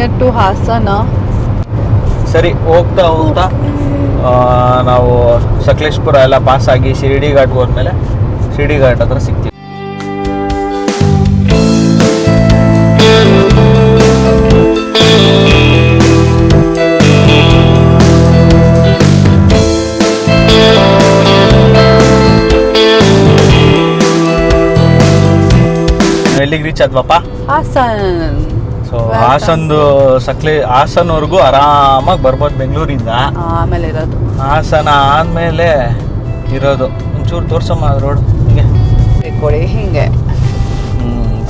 Near to Hassan. ಸರಿ, ಹೋಗ್ತಾ ಹೋಗ್ತಾ ನಾವು ಸಕಲೇಶ್ಪುರ ಎಲ್ಲ ಪಾಸ್ ಆಗಿ ಶಿರಡಿ ಘಾಟ್ಗೆ ಹೋದ್ಮೇಲೆ ಶಿರಡಿ ಘಾಟ್ ಹತ್ರ ಸಿಗ್ತೀವಿ. ಎಲ್ಲಿಗೆ ರೀಚ್ ಆದ್ವಪ್ಪ? ಹಾಸನ್. ಸೊ ಹಾಸನ್ವರೆಗೂ ಆರಾಮಾಗಿ ಬರ್ಬೋದು ಬೆಂಗಳೂರಿಂದ. ಆಮೇಲೆ ಇರೋದು ಹಾಸನ ಆದ್ಮೇಲೆ ಇರೋದು ಒಂಚೂರು ತೋರ್ಸಮ್ಮ ರೋಡ್. ಹಿಂಗೆ ಕೊಡಿ ಹಿಂಗೆ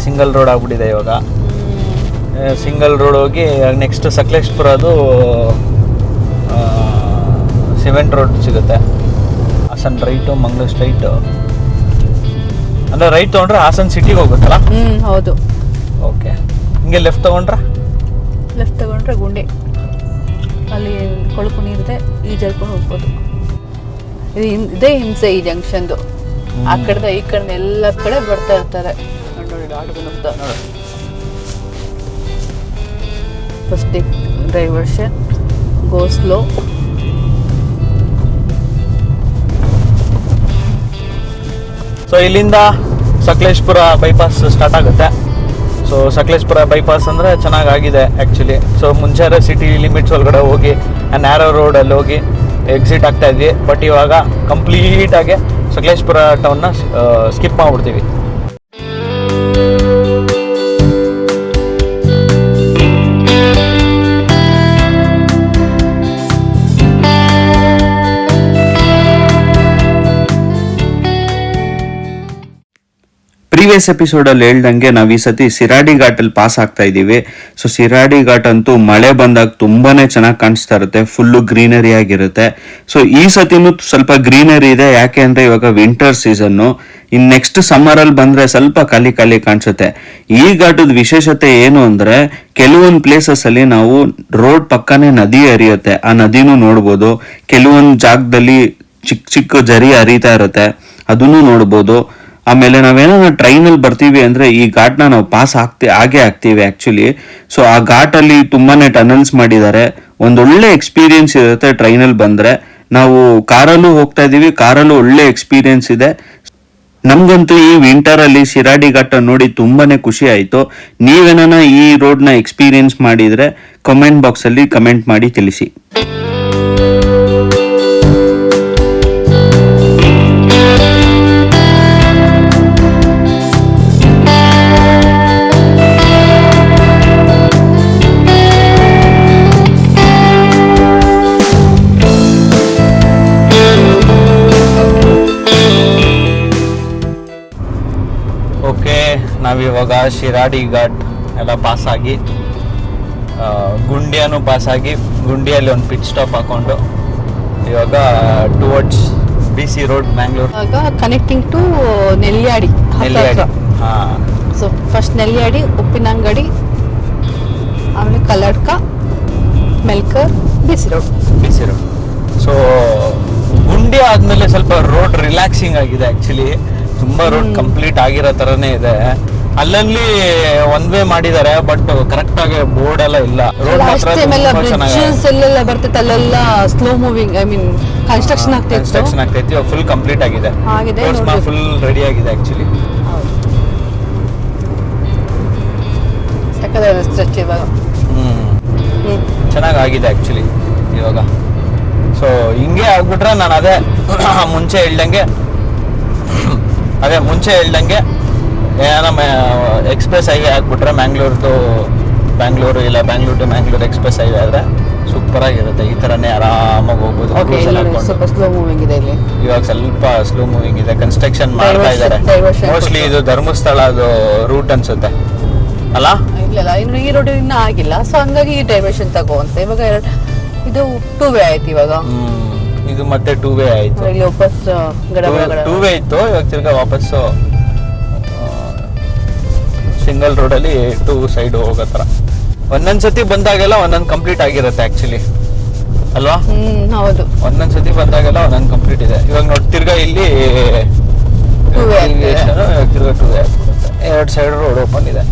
ಸಿಂಗಲ್ ರೋಡ್ ಆಗ್ಬಿಟ್ಟಿದೆ ಇವಾಗ. ಸಿಂಗಲ್ ರೋಡ್ ಹೋಗಿ ನೆಕ್ಸ್ಟ್ ಸಕಲೇಶ್ಪುರದು ಸಿಮೆಂಟ್ ರೋಡ್ ಸಿಗುತ್ತೆ. Hassan right, Mangaluru straight. ಅಂದರೆ ರೈಟ್ ತೊಗೊಂಡ್ರೆ ಹಾಸನ್ ಸಿಟಿಗೆ ಹೋಗುತ್ತಲ್ಲ? ಹೌದು. ಓಕೆ, ಹಿಂಗೆ ಲೆಫ್ಟ್ ತೊಗೊಂಡ್ರೆ ಗುಂಡಿ, ಅಲ್ಲಿ ಕೊಳಕು ನೀರಿದೆ, ಈಜಲ್ಕೊಂಡು ಹೋಗ್ಬೋದು. ಇದೇ ಹಿಂಸೆ ಈ ಜಂಕ್ಷನ್ದು. ಆ ಕಡೆ ಈ ಕಡೆ ಎಲ್ಲ ಕಡೆ ಬರ್ತಾ ಇರ್ತಾರೆ. ಫಸ್ಟ್ ಡೈವರ್ಷನ್, ಗೋ ಸ್ಲೋ. ಸೊ ಇಲ್ಲಿಂದ ಸಕಲೇಶ್ಪುರ ಬೈಪಾಸ್ ಸ್ಟಾರ್ಟ್ ಆಗುತ್ತೆ. ಸೊ ಸಕಲೇಶ್ಪುರ ಬೈಪಾಸ್ ಅಂದರೆ ಚೆನ್ನಾಗಾಗಿದೆ ಆ್ಯಕ್ಚುಲಿ. ಸೊ ಮುಂಚೆ ಸಿಟಿ ಲಿಮಿಟ್ಸ್ ಒಳಗಡೆ ಹೋಗಿ ನ್ಯಾರೋ ರೋಡಲ್ಲಿ ಹೋಗಿ ಎಕ್ಸಿಟ್ ಆಗ್ತಾ ಇದ್ವಿ. ಬಟ್ ಇವಾಗ ಕಂಪ್ಲೀಟಾಗಿ ಸಕಲೇಶ್ಪುರ ಟೌನ್ನ ಸ್ಕಿಪ್ ಮಾಡಿಬಿಡ್ತೀವಿ. ಪ್ರೀವಿಯಸ್ ಎಪಿಸೋಡಲ್ಲಿ ಹೇಳ್ದಂಗೆ ನಾವು ಈ ಸತಿ ಶಿರಾಡಿ ಘಾಟಲ್ಲಿ ಪಾಸ್ ಆಗ್ತಾ ಇದ್ದೀವಿ. ಸೊ ಶಿರಾಡಿ ಘಾಟ್ ಅಂತೂ ಮಳೆ ಬಂದಾಗ ತುಂಬಾನೇ ಚೆನ್ನಾಗಿ ಕಾಣಿಸ್ತಾ ಇರುತ್ತೆ, ಫುಲ್ಲು ಗ್ರೀನರಿ ಆಗಿರುತ್ತೆ. ಸೊ ಈ ಸತಿನೂ ಸ್ವಲ್ಪ ಗ್ರೀನರಿ ಇದೆ, ಯಾಕೆ ಅಂದ್ರೆ ಇವಾಗ ವಿಂಟರ್ ಸೀಸನ್ನು. ಇನ್ ನೆಕ್ಸ್ಟ್ ಸಮ್ಮರ್ ಅಲ್ಲಿ ಬಂದ್ರೆ ಸ್ವಲ್ಪ ಖಾಲಿ ಕಾಣಿಸುತ್ತೆ. ಈ ಘಾಟದ ವಿಶೇಷತೆ ಏನು ಅಂದ್ರೆ ಕೆಲವೊಂದು ಪ್ಲೇಸಸ್ ಅಲ್ಲಿ ನಾವು ರೋಡ್ ಪಕ್ಕನೇ ನದಿ ಹರಿಯುತ್ತೆ, ಆ ನದಿನೂ ನೋಡ್ಬೋದು. ಕೆಲವೊಂದು ಜಾಗದಲ್ಲಿ ಚಿಕ್ಕ ಜರಿ ಹರಿತಾ ಇರುತ್ತೆ, ಅದನ್ನು ನೋಡ್ಬೋದು. ಆಮೇಲೆ ನಾವೇನಾದ್ರು ಟ್ರೈನಲ್ಲಿ ಬರ್ತೀವಿ ಅಂದ್ರೆ ಈ ಘಾಟ್ನ ನಾವು ಪಾಸ್ ಆಗೇ ಆಗ್ತೀವಿ ಆಕ್ಚುಲಿ. ಸೊ ಆ ಘಾಟಲ್ಲಿ ತುಂಬಾನೇ ಟನಲ್ಸ್ ಮಾಡಿದ್ದಾರೆ, ಒಂದೊಳ್ಳೆ ಎಕ್ಸ್ಪೀರಿಯನ್ಸ್ ಇರುತ್ತೆ ಟ್ರೈನಲ್ಲಿ ಬಂದ್ರೆ. ನಾವು ಕಾರಲ್ಲೂ ಹೋಗ್ತಾ ಇದೀವಿ, ಕಾರಲ್ಲೂ ಒಳ್ಳೆ ಎಕ್ಸ್ಪೀರಿಯನ್ಸ್ ಇದೆ. ನಮ್ಗಂತೂ ಈ ವಿಂಟರ್ ಅಲ್ಲಿ ಶಿರಾಡಿ ಘಾಟ ನೋಡಿ ತುಂಬಾನೇ ಖುಷಿ ಆಯ್ತು. ನೀವೇನ ಈ ರೋಡ್ ನ ಎಕ್ಸ್ಪೀರಿಯನ್ಸ್ ಮಾಡಿದ್ರೆ ಕಮೆಂಟ್ ಬಾಕ್ಸ್ ಅಲ್ಲಿ ಕಮೆಂಟ್ ಮಾಡಿ ತಿಳಿಸಿ. ನಾವಿವಾಗ ಶಿರಾಡಿ ಘಾಟ್ ಎಲ್ಲ ಪಾಸಾಗಿ ಗುಂಡಿಯಾನು ಪಾಸಾಗಿ ಗುಂಡಿಯಲ್ಲಿ ಒಂದು ಪಿಟ್ ಸ್ಟಾಪ್ ಹಾಕೊಂಡು ಇವಾಗ towards BC road Mangalore. Connecting to Nelyadi. So first Nelyadi, Uppinangadi, ಆಮೇಲೆ Kalladka, Melkar, BC road. So ಗುಂಡಿ ಆದ್ಮೇಲೆ ಸ್ವಲ್ಪ ರೋಡ್ ರಿಲ್ಯಾಕ್ಸಿಂಗ್ ಆಗಿದೆ ಆಕ್ಚುಲಿ. ತುಂಬಾ ರೋಡ್ ಕಂಪ್ಲೀಟ್ ಆಗಿರೋ ತರನೇ ಇದೆ. ಅಲ್ಲಲ್ಲಿ ಒನ್ ವೇ ಮಾಡಿದ್ದಾರೆ, ಬಟ್ ಕರೆಕ್ಟ್ ಆಗಿ ಬೋರ್ಡ್ ಎಲ್ಲ ಇಲ್ಲ. ರೋಡ್ ಎಲ್ಲೆಲ್ಲ ಬರ್ತೈತೆ ಅಲ್ಲೆಲ್ಲ slow moving, I mean construction ಆಗ್ತೈತಿ. ಫುಲ್ ಕಂಪ್ಲೀಟ್ ಆಗಿದೆ, ಫುಲ್ ರೆಡಿ ಆಗಿದೆ ಆಕ್ಚುಲಿ. ಚೆನ್ನಾಗಿದೆ ಆಕ್ಚುಲಿ ಇವಾಗ. ಸೊ ಹಿಂಗೆ ಆಗ್ಬಿಟ್ರೆ ನಾನು ಮುಂಚೆ ಹೇಳ್ದಂಗೆ ಏನೋ ಎಕ್ಸ್ಪ್ರೆಸ್ ಹೈವೇ ಆಗ್ಬಿಟ್ರೆ ಬ್ಯಾಂಗ್ಳೂರು ಇಲ್ಲ Bangalore to Mangalore express highway ಆದರೆ ಸೂಪರ್ ಆಗಿರುತ್ತೆ. ಈ ಥರನೇ ಆರಾಮಾಗಿ ಹೋಗ್ಬೋದು. ಸ್ವಲ್ಪ ಸ್ಲೋ ಮೂವಿಂಗ್ ಇದೆ ಇಲ್ಲಿ, ಇವಾಗ ಸ್ವಲ್ಪ ಸ್ಲೋ ಮೂವಿಂಗ್ ಇದೆ, ಕನ್ಸ್ಟ್ರಕ್ಷನ್ ಮಾಡ್ತಾ ಇದ್ದಾರೆ. ಮೋಸ್ಟ್ಲಿ ಇದು ಧರ್ಮಸ್ಥಳ ಅದು ರೂಟ್ ಅನ್ಸುತ್ತೆ ಅಲ್ಲ? ಇಲ್ಲ, ಇನ್ನು ಈ ರೋಡ್ ಇನ್ನೂ ಆಗಿಲ್ಲ. ಸೊ ಹಂಗಾಗಿ ಈ ಡೈವರ್ಷನ್ ತಗೋಂತ. ಇವಾಗ ಇದು 2 ವೇ ಆಯ್ತು ಇವಾಗ. ಇದು ಮತ್ತೆ 2 ವೇ ಆಯ್ತು. ಇಲ್ಲಿ ವಾಪಸ್ 2 ವೇ ಇತ್ತು, ಇವಾಗ ತಿರ್ಗಾ ವಾಪಸ್ಸು ಸಿಂಗಲ್ ರೋಡಲ್ಲಿ 2 ಸೈಡ್ ಹೋಗೋ ಥರ. ಒಂದೊಂದ್ಸತಿ ಬಂದಾಗೆಲ್ಲ ಒಂದೊಂದು ಕಂಪ್ಲೀಟ್ ಆಗಿರುತ್ತೆ ಆಕ್ಚುಲಿ ಅಲ್ವಾ? ಹೌದು, ಒಂದೊಂದ್ಸತಿ ಬಂದಾಗೆಲ್ಲ ಒಂದೊಂದು ಕಂಪ್ಲೀಟ್ ಇದೆ. ಇವಾಗ ನೋಡಿ ತಿರ್ಗಾ ಇಲ್ಲಿ 2 ವೇ ತಿರ್ಗಾ 2 ವೇ ಆಗ್ಬಿಡುತ್ತೆ. 2 ಸೈಡ್ ರೋಡ್ ಓಪನ್ ಇದೆ.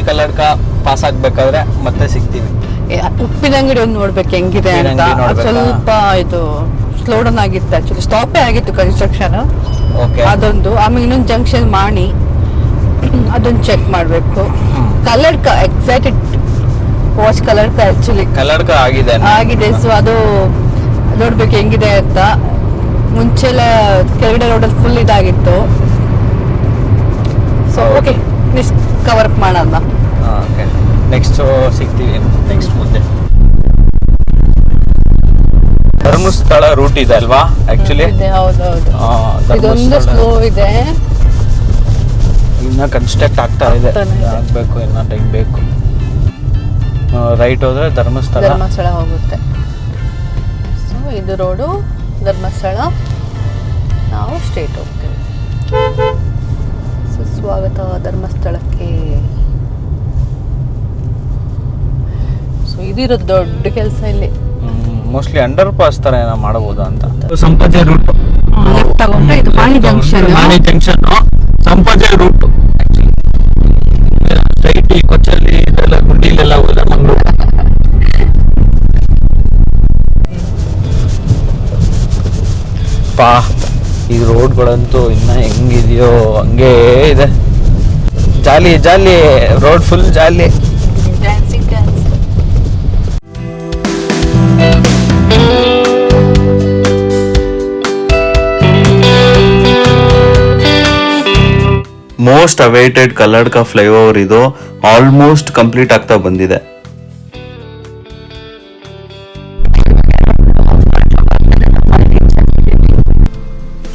ಕಲ್ಲಡ್ಕ ಪಾಸ್ ಆಗ್ಬೇಕಾದ್ರೆ ಮತ್ತೆ ಸಿಗ್ತೀವಿ. ಉಪ್ಪಿನಂಗಡಿ ಒಂದು ನೋಡ್ಬೇಕು ಹೆಂಗಿದೆ ಅಂತ. ಉಪ್ಪಿನಂಗಡಿ ನೋಡ್ಬೇಕಾ? ಸ್ವಲ್ಪ ಇದು ಸ್ಲೋ ಡೌನ್ ಆಗಿತ್ತು, ಆಕ್ಚುಲಿ ಸ್ಟಾಪೇ ಆಗಿತ್ತು ಕನ್ಸ್ಟ್ರಕ್ಷನ್. ಓಕೆ. ಅದೊಂದು, ಆಮೇಲೆ ಇನ್ನೊಂದು ಜಂಕ್ಷನ್ ಮಾಡಿ ಅದೊಂದು ಚೆಕ್ ಮಾಡಬೇಕು. Kalladka excited watch Kalladka actually Kalladka ಆಗಿದೆ. ಸೊ ಅದು ನೋಡ್ಬೇಕು ಹೆಂಗಿದೆ ಅಂತ. ಮುಂಚೆಲ್ಲ ಕೆಳಗಡೆ ರೋಡಲ್ಲಿ ಫುಲ್ ಇದಾಗಿತ್ತು. So okay, next cover up ಮಾಡೋಣ. ಓಕೆ, ನೆಕ್ಸ್ಟ್ ಸಿಗ್ತೀವಿ. ನೆಕ್ಸ್ಟ್ ಮುಂದೆ ಧರ್ಮಸ್ಥಳ ರೂಟ್ ಇದೆ ಅಲ್ವಾ ಆಕ್ಚುಲಿ? ಹೌದೌದು, ಇದೊಂದು ಸ್ಲೋ ಇದೆ. ಇನ್ನ ಕನ್ಸ್ಟ್ರಕ್ಟ್ ಆಗ್ತಾ ಇದೆ, ಆಗ್ಬೇಕು, ಇನ್ನ ಟೈಮ್ ಬೇಕು. ರೈಟ್ ಹೋದ್ರೆ ಧರ್ಮಸ್ಥಳ ಹೋಗುತ್ತೆ. ಸೊ ಇದು ರೋಡು ಧರ್ಮಸ್ಥಳ, ನಾವು ಸ್ಟ್ರೇಟ್ ಹೋಗ್ತೇವೆ. ಸುಸ್ವಾಗತ ಧರ್ಮಸ್ಥಳಕ್ಕೆ. ಸೊ ಇದಿರೋದು ದೊಡ್ಡ ಕೆಲಸ ಇಲ್ಲಿ. ಮೋಸ್ಟ್ಲಿ ಅಂಡರ್ ಪಾಸ್ ತರ ಏನೋ ಮಾಡಬಹುದು ಅಂತ. ಸಂಪಾಜೆ ರೂಟ್ ಲೆಫ್ಟ್ ತಗೊಂಡ್ರೆ ಇದು ಮಾಣಿ ಜಂಕ್ಷನ್. ಸಂಪಾಜೆ ರೂಟ್ ಸ್ಟ್ರೈಟ್ ಈ ಕೊಚ್ಚಲ್ಲಿ ಇದೆಲ್ಲ ಗುಂಡಿಲೆಲ್ಲ ಹೋದ್ರೆ ಮಂಗಳೂರು. ಪಾ ಈ ರೋಡ್ಗಳಂತೂ ಇನ್ನ ಹೆಂಗಿದೆಯೋ ಹಂಗೇ ಇದೆ. Jolly jolly road, full jolly. Most awaited Kalladka flyover ಇದು ಆಲ್ಮೋಸ್ಟ್ ಕಂಪ್ಲೀಟ್ ಆಗ್ತಾ ಬಂದಿದೆ.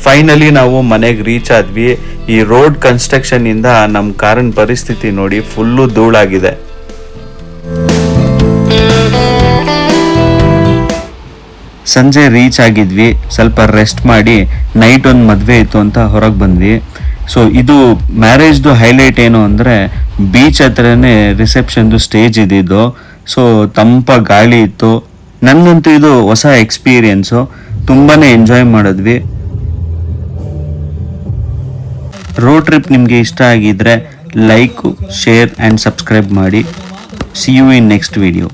ಫೈನಲಿ ನಾವು ಮನೆಗೆ ರೀಚ್ ಆದ್ವಿ. ಈ ರೋಡ್ ಕನ್ಸ್ಟ್ರಕ್ಷನ್ ಇಂದ ನಮ್ಮ ಕಾರಿನ ಪರಿಸ್ಥಿತಿ ನೋಡಿ ಫುಲ್ಲು ಧೂಳಾಗಿದೆ. ಸಂಜೆ ರೀಚ್ ಆಗಿದ್ವಿ, ಸ್ವಲ್ಪ ರೆಸ್ಟ್ ಮಾಡಿ ನೈಟ್ ಒಂದು ಮದುವೆ ಇತ್ತು ಅಂತ ಹೊರಗೆ ಬಂದ್ವಿ. ಸೊ ಇದು ಮ್ಯಾರೇಜ್ದು ಹೈಲೈಟ್ ಏನು ಅಂದರೆ ಬೀಚ್ ಹತ್ರನೇ ರಿಸೆಪ್ಷನ್ದು ಸ್ಟೇಜ್ ಇದ್ದಿದ್ದು. ಸೊ ತಂಪ ಗಾಳಿ ಇತ್ತು. ನನಗಂತೂ ಇದು ಹೊಸ ಎಕ್ಸ್ಪೀರಿಯನ್ಸು, ತುಂಬಾ ಎಂಜಾಯ್ ಮಾಡಿದ್ವಿ. ರೋಡ್ ಟ್ರಿಪ್ ನಿಮಗೆ ಇಷ್ಟ ಆಗಿದ್ರೆ ಲೈಕ್, ಶೇರ್ ಆ್ಯಂಡ್ ಸಬ್ಸ್ಕ್ರೈಬ್ ಮಾಡಿ. See you in next video.